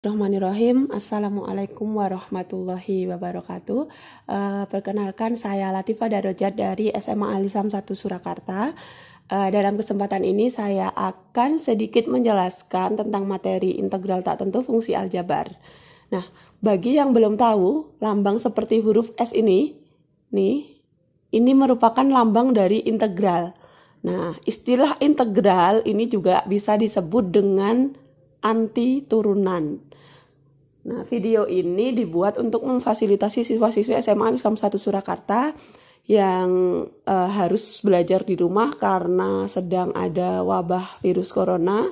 Bismillahirrahmanirrahim. Assalamualaikum warahmatullahi wabarakatuh. Perkenalkan, saya Latifah Darojat dari SMA Al-Islam 1 Surakarta. Dalam kesempatan ini saya akan sedikit menjelaskan tentang materi integral tak tentu fungsi aljabar. Nah, bagi yang belum tahu, lambang seperti huruf S ini merupakan lambang dari integral. Nah, istilah integral ini juga bisa disebut dengan anti turunan. Nah, video ini dibuat untuk memfasilitasi siswa-siswi SMA Al-Islam 1 Surakarta yang harus belajar di rumah karena sedang ada wabah virus corona.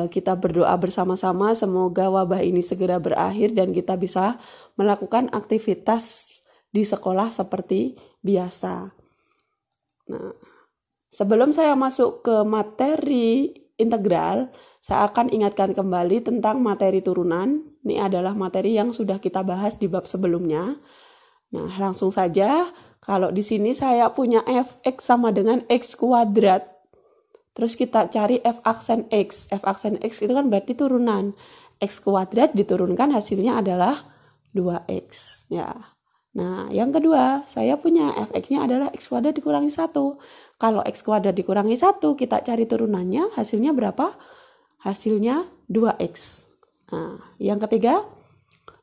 Kita berdoa bersama-sama semoga wabah ini segera berakhir dan kita bisa melakukan aktivitas di sekolah seperti biasa. Nah, sebelum saya masuk ke materi integral, saya akan ingatkan kembali tentang materi turunan. Ini adalah materi yang sudah kita bahas di bab sebelumnya. Nah, langsung saja. Kalau di sini saya punya fx sama dengan x kuadrat. Terus kita cari f aksen x. F aksen x itu kan berarti turunan. X kuadrat diturunkan hasilnya adalah 2x. Ya. Nah, yang kedua, saya punya fx-nya adalah x kuadrat dikurangi 1. Kalau x kuadrat dikurangi 1, kita cari turunannya, hasilnya berapa? Hasilnya 2x. Nah, yang ketiga,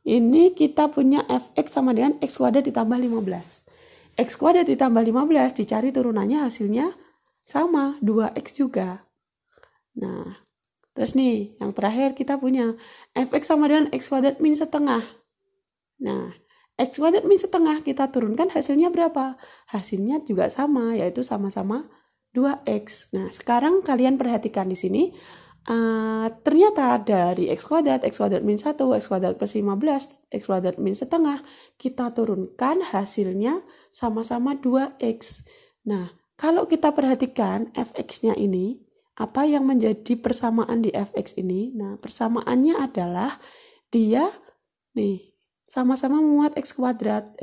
ini kita punya fx sama dengan x kuadrat ditambah 15. X kuadrat ditambah 15 dicari turunannya hasilnya sama, 2x juga. Nah, terus nih, yang terakhir kita punya fx sama dengan x kuadrat min setengah. Nah, x kuadrat min setengah kita turunkan hasilnya berapa? Hasilnya juga sama, yaitu sama-sama 2x. Nah, sekarang kalian perhatikan di sini. Ternyata dari x kuadrat min 1, x kuadrat plus 15, x kuadrat min setengah, kita turunkan hasilnya sama-sama 2x. Nah, kalau kita perhatikan fx-nya ini, apa yang menjadi persamaan di fx ini? Nah, persamaannya adalah dia nih sama-sama memuat x kuadrat.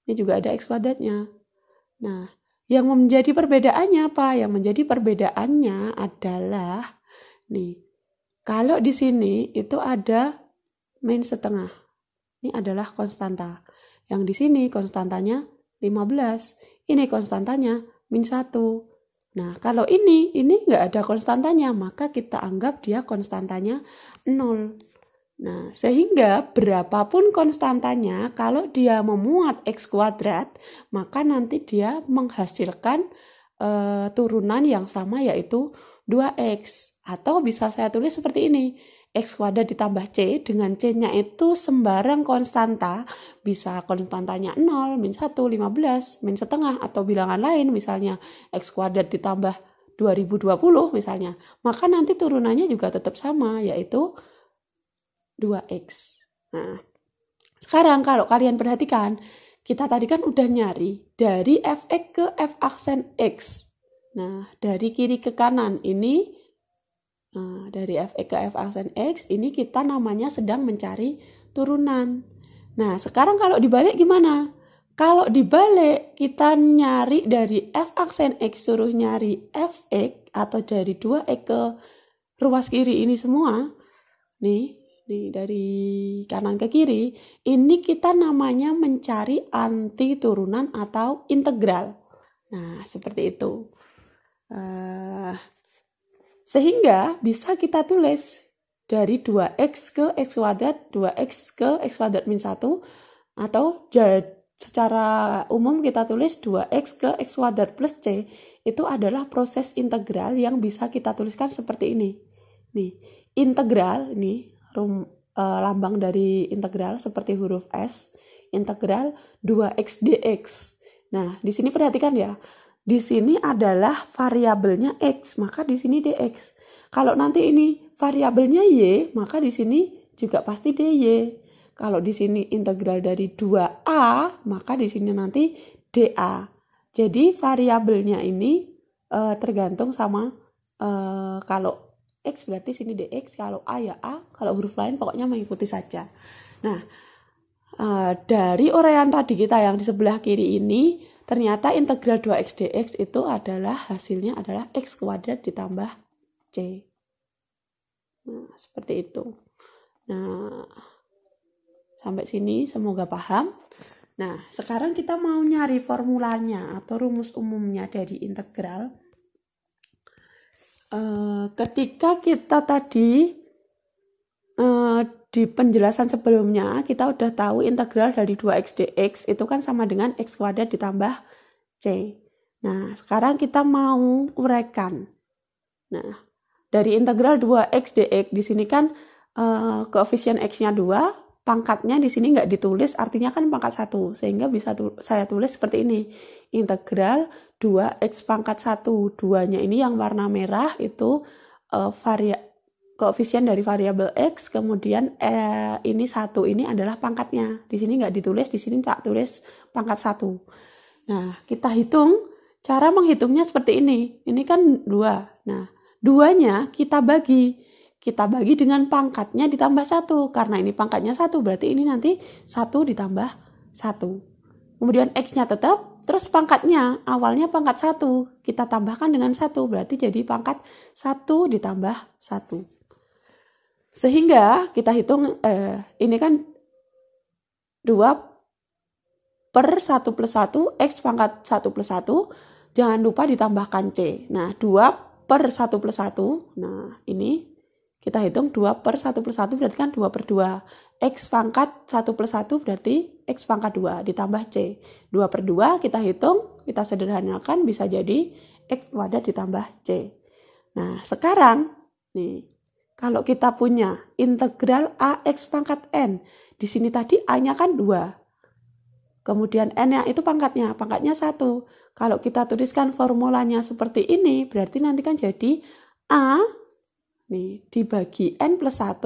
Ini juga ada x kuadratnya. Nah, yang menjadi perbedaannya apa? Yang menjadi perbedaannya adalah nih, kalau di sini itu ada min setengah. Ini adalah konstanta. Yang di sini konstantanya 15. Ini konstantanya min 1. Nah, kalau ini nggak ada konstantanya, maka kita anggap dia konstantanya 0. Nah, sehingga berapapun konstantanya, kalau dia memuat x kuadrat, maka nanti dia menghasilkan turunan yang sama, yaitu 2x. Atau bisa saya tulis seperti ini, x kuadrat ditambah c, dengan c-nya itu sembarang konstanta, bisa konstantanya 0, min 1, 15, min setengah, atau bilangan lain, misalnya x kuadrat ditambah 2020 misalnya, maka nanti turunannya juga tetap sama, yaitu 2x. Nah, sekarang kalau kalian perhatikan, kita tadi kan udah nyari dari fx ke f aksen x. Nah, dari kiri ke kanan ini, dari fx ke f aksen x, ini kita namanya sedang mencari turunan. Nah, sekarang kalau dibalik gimana? Kalau dibalik, kita nyari dari f aksen x, suruh nyari fx, atau dari 2x ke ruas kiri ini semua, nih dari kanan ke kiri, ini kita namanya mencari anti turunan atau integral. Nah, seperti itu. Sehingga bisa kita tulis dari 2x ke x kuadrat, 2x ke x kuadrat min 1, atau secara umum kita tulis 2x ke x kuadrat plus c, itu adalah proses integral yang bisa kita tuliskan seperti ini. Nih, integral ini lambang dari integral seperti huruf S, integral 2x dx. Nah, di sini perhatikan ya. Di sini adalah variabelnya x, maka di sini dx. Kalau nanti ini variabelnya y, maka di sini juga pasti dy. Kalau di sini integral dari 2a, maka di sini nanti dA. Jadi variabelnya ini tergantung sama kalau x berarti sini dx, kalau a ya a, kalau huruf lain pokoknya mengikuti saja. Nah, dari uraian tadi kita yang di sebelah kiri ini, ternyata integral 2x dx itu adalah hasilnya adalah x kuadrat ditambah c. Nah, seperti itu. Nah, sampai sini semoga paham. Nah, sekarang kita mau nyari formulanya atau rumus umumnya dari integral. Ketika kita tadi di penjelasan sebelumnya kita udah tahu integral dari 2x dx itu kan sama dengan x kuadrat ditambah c. Nah, sekarang kita mau uraikan. Nah, dari integral 2x dx di sini kan koefisien x-nya 2, pangkatnya di sini nggak ditulis, artinya kan pangkat 1, sehingga bisa saya tulis seperti ini. Integral 2x pangkat 1, 2-nya ini yang warna merah itu koefisien dari variabel x, kemudian ini 1 ini adalah pangkatnya. Di sini nggak ditulis, di sini tak tulis pangkat 1. Nah, kita hitung, cara menghitungnya seperti ini. Ini kan 2. Nah, 2-nya kita bagi dengan pangkatnya ditambah 1. Karena ini pangkatnya 1, berarti ini nanti 1 ditambah 1. Kemudian x-nya tetap, terus pangkatnya, awalnya pangkat 1, kita tambahkan dengan 1, berarti jadi pangkat 1 ditambah 1. Sehingga kita hitung, ini kan 2 per 1 plus 1, x pangkat 1 plus 1, jangan lupa ditambahkan c. Nah, 2 per 1 plus 1, nah ini kita hitung 2 per 1 plus 1 berarti kan 2 per 2. X pangkat 1 plus 1 berarti X pangkat 2 ditambah C. 2 per 2 kita hitung, kita sederhanakan bisa jadi X kuadrat ditambah C. Nah, sekarang nih, kalau kita punya integral AX pangkat N, di sini tadi A-nya kan 2. Kemudian N-nya itu pangkatnya 1. Kalau kita tuliskan formulanya seperti ini, berarti nanti kan jadi A nih dibagi N plus 1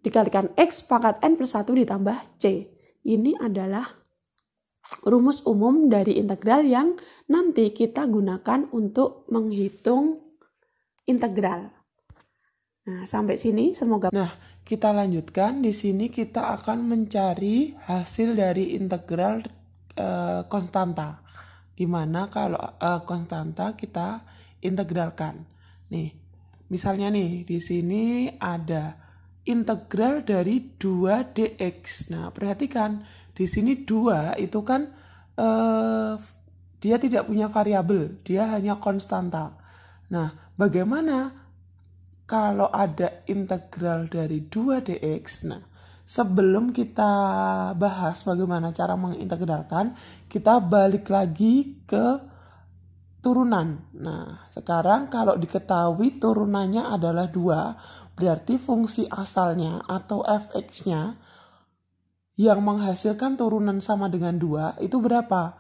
dikalikan X pangkat N plus 1 ditambah C. Ini adalah rumus umum dari integral yang nanti kita gunakan untuk menghitung integral. Nah, sampai sini semoga. Nah, kita lanjutkan. Di sini kita akan mencari hasil dari integral konstanta. Gimana kalau konstanta kita integralkan? Nih, misalnya nih, di sini ada integral dari 2 dx. Nah, perhatikan di sini 2 itu kan dia tidak punya variabel, dia hanya konstanta. Nah, bagaimana kalau ada integral dari 2 dx? Nah, sebelum kita bahas bagaimana cara mengintegralkan, kita balik lagi ke turunan. Nah, sekarang kalau diketahui turunannya adalah 2, berarti fungsi asalnya atau fx-nya yang menghasilkan turunan sama dengan 2 itu berapa?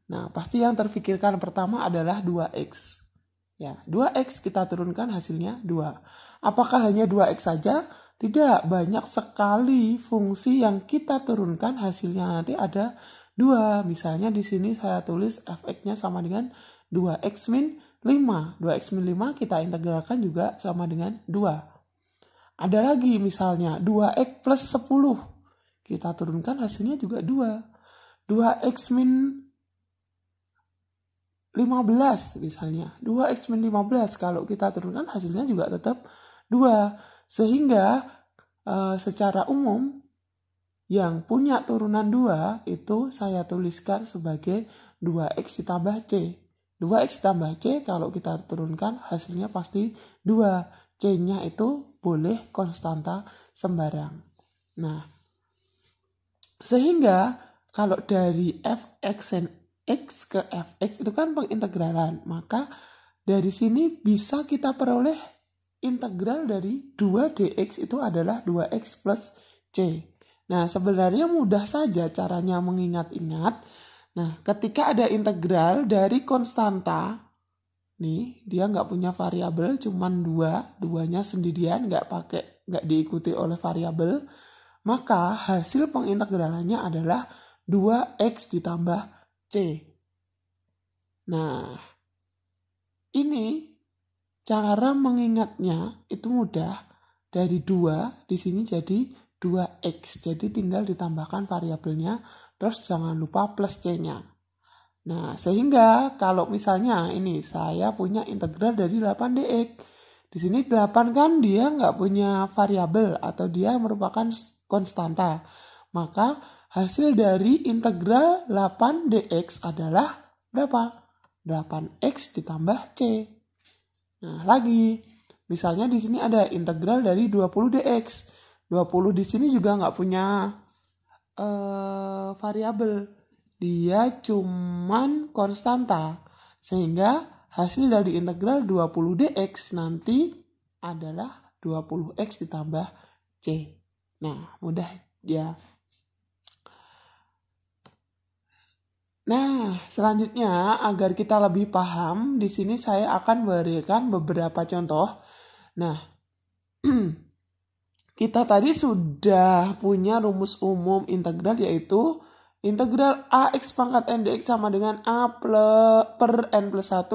Nah, pasti yang terfikirkan pertama adalah 2x. Ya, 2x kita turunkan hasilnya 2. Apakah hanya 2x saja? Tidak, banyak sekali fungsi yang kita turunkan hasilnya nanti ada 2. Misalnya di sini saya tulis fx-nya sama dengan 2x min 5. 2x min 5 kita integralkan juga sama dengan 2. Ada lagi misalnya 2x plus 10. Kita turunkan hasilnya juga 2. 2x min 15 misalnya. 2x min 15 kalau kita turunkan hasilnya juga tetap 2. Sehingga secara umum yang punya turunan 2 itu saya tuliskan sebagai 2x ditambah c. 2x ditambah c kalau kita turunkan hasilnya pasti 2. C-nya itu boleh konstanta sembarang. Nah, sehingga kalau dari fx x ke fx itu kan pengintegralan, maka dari sini bisa kita peroleh integral dari 2 dx itu adalah 2x plus c. Nah, sebenarnya mudah saja caranya mengingat-ingat. Nah, ketika ada integral dari konstanta, nih dia nggak punya variabel, cuman 2-nya sendirian, nggak diikuti oleh variabel, maka hasil pengintegralannya adalah 2x ditambah C. Nah, ini cara mengingatnya itu mudah. Dari 2 di sini jadi 2x. Jadi tinggal ditambahkan variabelnya, terus jangan lupa plus C-nya. Nah, sehingga kalau misalnya ini saya punya integral dari 8 dx. Di sini 8 kan dia nggak punya variabel atau dia merupakan konstanta. Maka hasil dari integral 8 dx adalah berapa? 8x ditambah c. Nah, lagi. Misalnya di sini ada integral dari 20 dx. 20 di sini juga nggak punya variabel. Dia cuman konstanta. Sehingga hasil dari integral 20 dx nanti adalah 20x ditambah c. Nah, mudah ya. Nah, selanjutnya agar kita lebih paham, di sini saya akan berikan beberapa contoh. Nah, kita tadi sudah punya rumus umum integral, yaitu integral ax pangkat n dx sama dengan a per n plus 1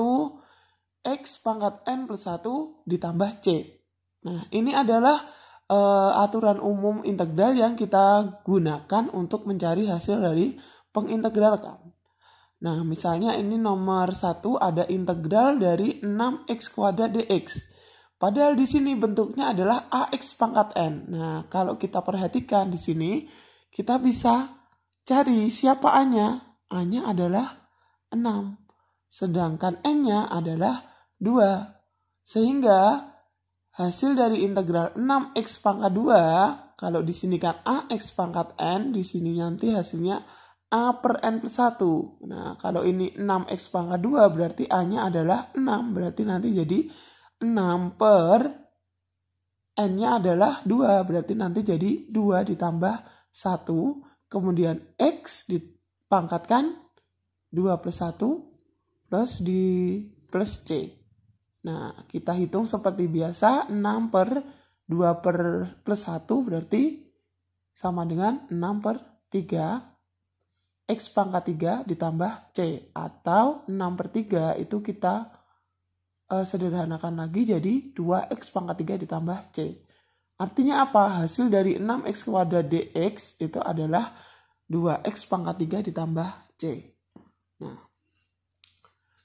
x pangkat n plus 1 ditambah c. Nah, ini adalah aturan umum integral yang kita gunakan untuk mencari hasil dari pengintegralkan. Nah, misalnya ini nomor 1 ada integral dari 6x kuadrat dx. Padahal di sini bentuknya adalah ax pangkat n. Nah, kalau kita perhatikan di sini, kita bisa cari siapa a-nya. A-nya adalah 6. Sedangkan n-nya adalah 2. Sehingga hasil dari integral 6x pangkat 2, kalau di sini kan ax pangkat n, di sini nanti hasilnya a per n plus 1. Nah, kalau ini 6x pangkat 2 berarti a-nya adalah 6. Berarti nanti jadi 6 per n-nya adalah 2. Berarti nanti jadi 2 ditambah 1. Kemudian x dipangkatkan 2 plus 1 plus c. Nah, kita hitung seperti biasa. 6 per 2 plus 1 berarti sama dengan 6 per 3. X pangkat 3 ditambah C. Atau 6 per 3 itu kita sederhanakan lagi jadi 2X pangkat 3 ditambah C. Artinya apa? Hasil dari 6X kuadrat dx itu adalah 2X pangkat 3 ditambah C. Nah,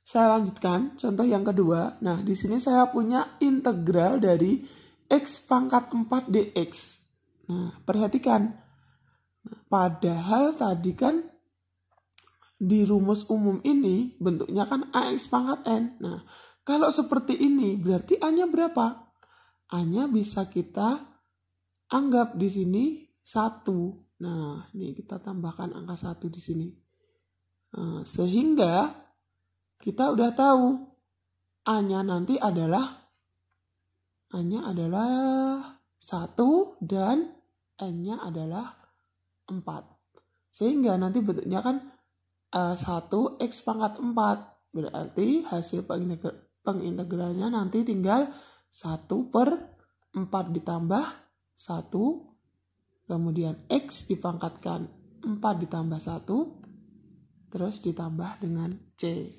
saya lanjutkan contoh yang kedua. Nah, di sini saya punya integral dari X pangkat 4 dx. Nah, perhatikan. Nah, padahal tadi kan di rumus umum ini bentuknya kan ax pangkat n. Nah, kalau seperti ini berarti a-nya berapa? A-nya bisa kita anggap di sini 1. Nah, ini kita tambahkan angka 1 di sini. Nah, sehingga kita udah tahu a-nya nanti adalah 1 dan n-nya adalah 4. Sehingga nanti bentuknya kan 1x pangkat 4. Berarti hasil pengintegralnya nanti tinggal 1 per 4 ditambah 1. Kemudian x dipangkatkan 4 ditambah 1. Terus ditambah dengan c.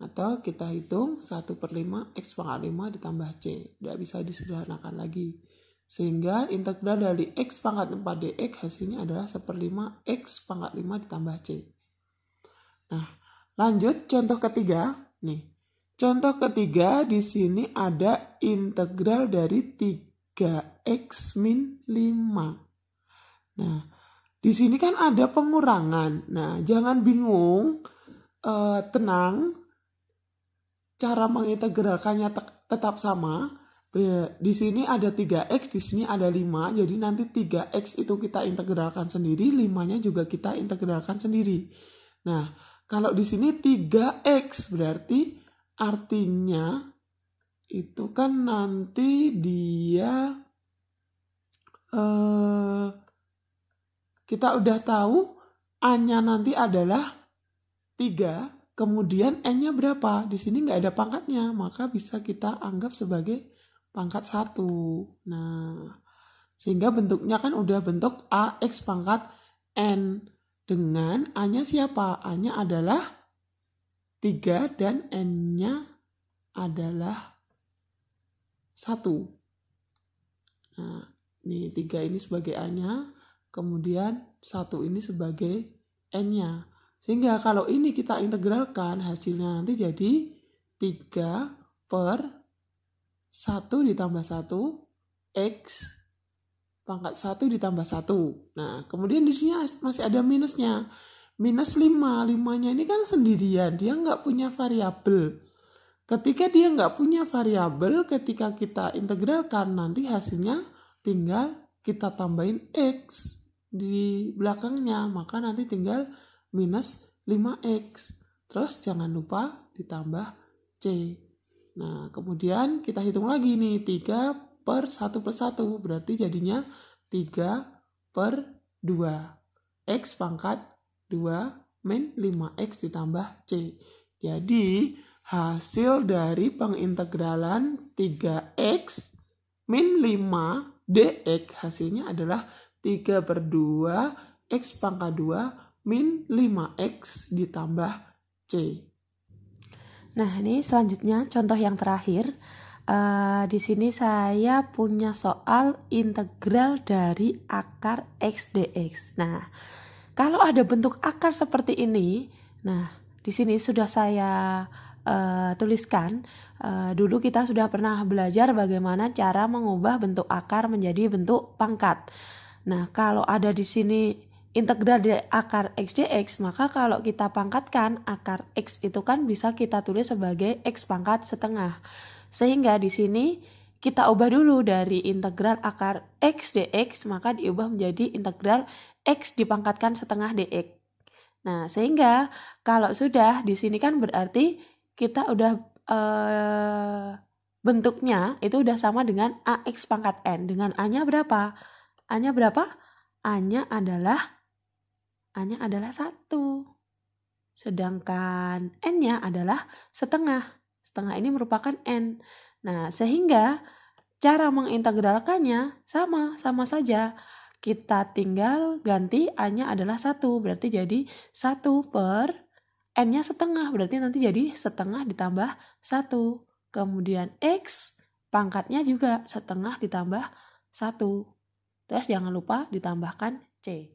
Atau kita hitung 1 per 5 x pangkat 5 ditambah c. Tidak bisa disederhanakan lagi. Sehingga integral dari x pangkat 4 dx hasilnya adalah 1/5 x pangkat 5 ditambah c. Nah, lanjut contoh ketiga. Nih, contoh ketiga di sini ada integral dari 3x min 5. Nah, di sini kan ada pengurangan. Nah, jangan bingung, tenang. Cara mengintegralkannya tetap sama. Di sini ada 3x, di sini ada 5. Jadi nanti 3x itu kita integralkan sendiri, 5-nya juga kita integralkan sendiri. Nah, kalau di sini 3x berarti artinya itu kan nanti dia kita udah tahu a-nya nanti adalah 3, kemudian n-nya berapa? Di sini nggak ada pangkatnya, maka bisa kita anggap sebagai pangkat 1. Nah, sehingga bentuknya kan udah bentuk ax pangkat n. Dengan a-nya siapa? A-nya adalah 3 dan n-nya adalah 1. Nah, ini 3 ini sebagai a-nya, kemudian 1 ini sebagai n-nya. Sehingga kalau ini kita integralkan, hasilnya nanti jadi 3 per 1 ditambah 1 X pangkat 1 ditambah 1. Nah, kemudian di sini masih ada minusnya. Minus 5. 5-nya ini kan sendirian, dia nggak punya variabel. Ketika dia nggak punya variabel, ketika kita integralkan, nanti hasilnya tinggal kita tambahin X di belakangnya. Maka nanti tinggal minus 5X. Terus jangan lupa ditambah C. Nah, kemudian kita hitung lagi nih, 3 per 1 plus 1. Berarti jadinya 3 per 2. X pangkat 2 min 5X ditambah C. Jadi, hasil dari pengintegralan 3X min 5 dx hasilnya adalah 3 per 2 X pangkat 2 min 5X ditambah C. Nah, ini selanjutnya contoh yang terakhir. Di sini saya punya soal integral dari akar X dx. Nah, kalau ada bentuk akar seperti ini, nah di sini sudah saya tuliskan. Dulu kita sudah pernah belajar bagaimana cara mengubah bentuk akar menjadi bentuk pangkat. Nah, kalau ada di sini integral dari akar X dx, maka kalau kita pangkatkan akar X itu kan bisa kita tulis sebagai X pangkat setengah. Sehingga di sini kita ubah dulu dari integral akar X dx, maka diubah menjadi integral X dipangkatkan setengah dx. Nah, sehingga kalau sudah di sini kan berarti kita udah bentuknya itu udah sama dengan AX pangkat N. Dengan A-nya berapa? A-nya berapa? A-nya adalah 1. Sedangkan N-nya adalah setengah. Setengah ini merupakan N. Nah, sehingga cara mengintegralkannya sama saja. Kita tinggal ganti A-nya adalah 1. Berarti jadi 1 per N-nya setengah. Berarti nanti jadi setengah ditambah 1. Kemudian X pangkatnya juga setengah ditambah 1. Terus jangan lupa ditambahkan C.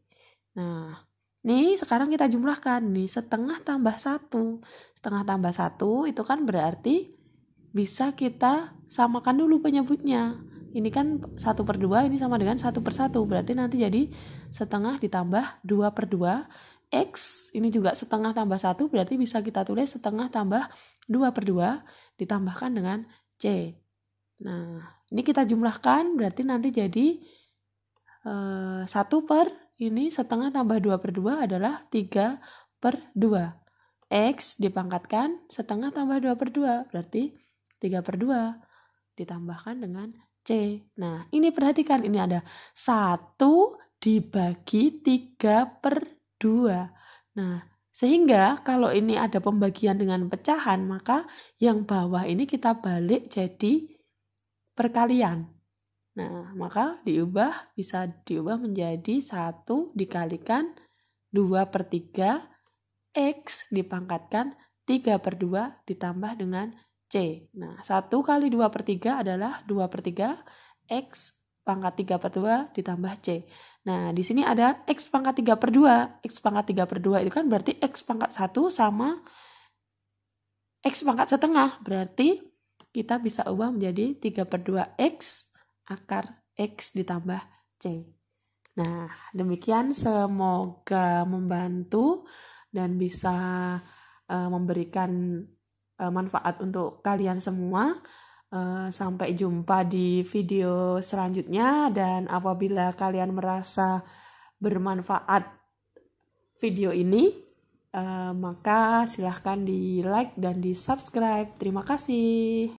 Nah, nih sekarang kita jumlahkan nih setengah tambah 1. Setengah tambah 1 itu kan berarti bisa kita samakan dulu penyebutnya. Ini kan 1 per 2 ini sama dengan 1 per 1. Berarti nanti jadi setengah ditambah 2 per 2. X ini juga setengah tambah 1 berarti bisa kita tulis setengah tambah 2 per 2 ditambahkan dengan C. Nah, ini kita jumlahkan berarti nanti jadi 1 per ini setengah tambah 2 per 2 adalah 3 per 2. X dipangkatkan setengah tambah 2 per 2 berarti 3 per 2 ditambahkan dengan C. Nah, ini perhatikan ini ada 1 dibagi 3 per 2. Nah, sehingga kalau ini ada pembagian dengan pecahan, maka yang bawah ini kita balik jadi perkalian. Nah, maka bisa diubah menjadi 1 dikalikan 2 per 3 X dipangkatkan 3 per 2 ditambah dengan C. Nah, 1 kali 2 per 3 adalah 2 per 3 X pangkat 3 per 2 ditambah C. Nah, di sini ada X pangkat 3 per 2. X pangkat 3 per 2 itu kan berarti X pangkat 1 sama X pangkat setengah. Berarti kita bisa ubah menjadi 3 per 2 X akar X ditambah C. Nah, demikian semoga membantu dan bisa memberikan manfaat untuk kalian semua. Sampai jumpa di video selanjutnya, dan apabila kalian merasa bermanfaat video ini, maka silahkan di like dan di subscribe. Terima kasih.